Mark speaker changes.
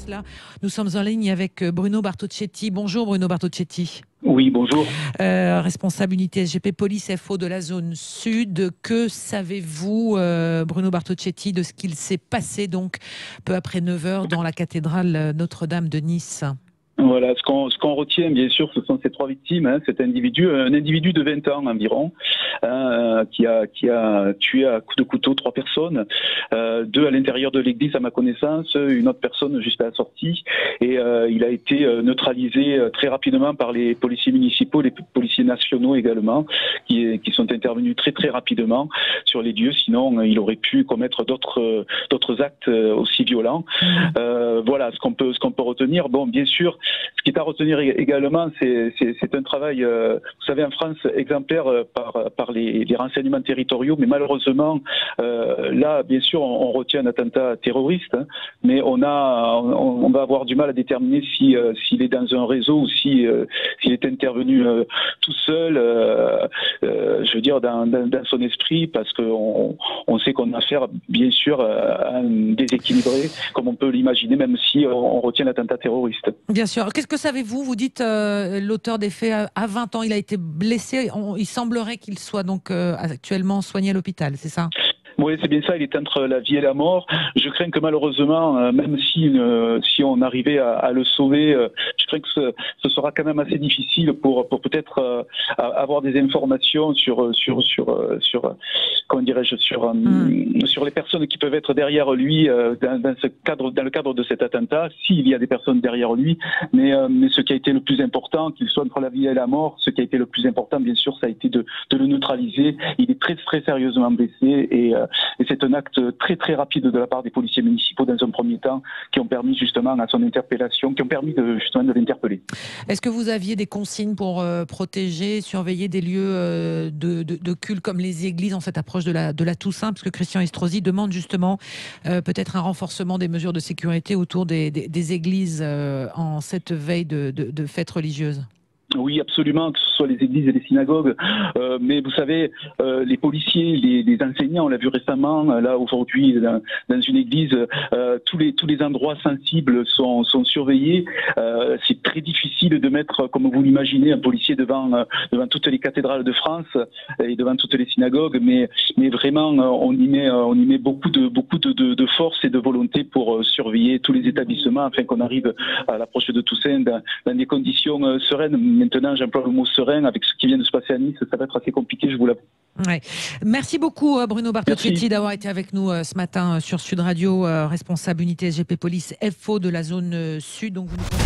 Speaker 1: cela, nous sommes en ligne avec Bruno Bartocchetti. Bonjour Bruno Bartocchetti.
Speaker 2: Oui, bonjour.
Speaker 1: Responsable unité SGP Police FO de la zone sud. Que savez-vous, Bruno Bartocchetti, de ce qu'il s'est passé donc peu après 9 heures dans la cathédrale Notre-Dame de Nice?
Speaker 2: Voilà, ce qu'on retient, bien sûr, ce sont ces trois victimes. Un individu de 20 ans environ, qui a tué à coups de couteau 3 personnes, 2 à l'intérieur de l'église à ma connaissance, une autre personne juste à la sortie. Et il a été neutralisé très rapidement par les policiers municipaux, les policiers nationaux également, qui sont intervenus très très rapidement sur les lieux. Sinon, il aurait pu commettre d'autres actes aussi violents. Voilà ce qu'on peut retenir. Bon, bien sûr. Ce qui est à retenir également, c'est un travail, vous savez, en France, exemplaire par les renseignements territoriaux, mais malheureusement, là, bien sûr, on retient un attentat terroriste, hein, mais on va avoir du mal à déterminer s'il est dans un réseau ou s'il est intervenu tout seul, je veux dire, dans son esprit, parce qu'on sait qu'on a affaire, bien sûr, à un déséquilibré, comme on peut l'imaginer, même si on retient l'attentat terroriste.
Speaker 1: Bien sûr. Qu'est-ce que savez-vous? Vous dites l'auteur des faits a 20 ans, il a été blessé. Il semblerait qu'il soit donc actuellement soigné à l'hôpital, c'est ça?
Speaker 2: Oui, c'est bien ça, il est entre la vie et la mort. Je crains que malheureusement, même si on arrivait à le sauver, je crains que ce sera quand même assez difficile pour peut-être avoir des informations sur comment dirais-je, sur les personnes qui peuvent être derrière lui dans le cadre de cet attentat, s'il y a des personnes derrière lui. Mais ce qui a été le plus important, qu'il soit entre la vie et la mort, ce qui a été le plus important, bien sûr, ça a été de le neutraliser. Il est très très sérieusement blessé et c'est un acte très très rapide de la part des policiers municipaux dans un premier temps qui ont permis justement à son interpellation, qui ont permis justement de l'interpeller.
Speaker 1: Est-ce que vous aviez des consignes pour protéger, surveiller des lieux de culte comme les églises en cette approche de la Toussaint, parce que Christian Estrosi demande justement peut-être un renforcement des mesures de sécurité autour des églises en cette veille de fêtes religieuses?
Speaker 2: Oui, absolument, que ce soit les églises et les synagogues. Mais vous savez, les policiers, les enseignants, on l'a vu récemment, là aujourd'hui, dans une église, tous les endroits sensibles sont surveillés. C'est très difficile de mettre, comme vous l'imaginez, un policier devant toutes les cathédrales de France et devant toutes les synagogues. Mais vraiment, on y met beaucoup de force et de volonté pour surveiller tous les établissements afin qu'on arrive à l'approche de Toussaint dans des conditions sereines. Maintenant, j'emploie le mot serein. Avec ce qui vient de se passer à Nice, ça va être assez compliqué, je vous l'avoue.
Speaker 1: Ouais. Merci beaucoup Bruno Bartocchetti d'avoir été avec nous ce matin sur Sud Radio, responsable unité SGP Police FO de la zone sud. Donc vous nous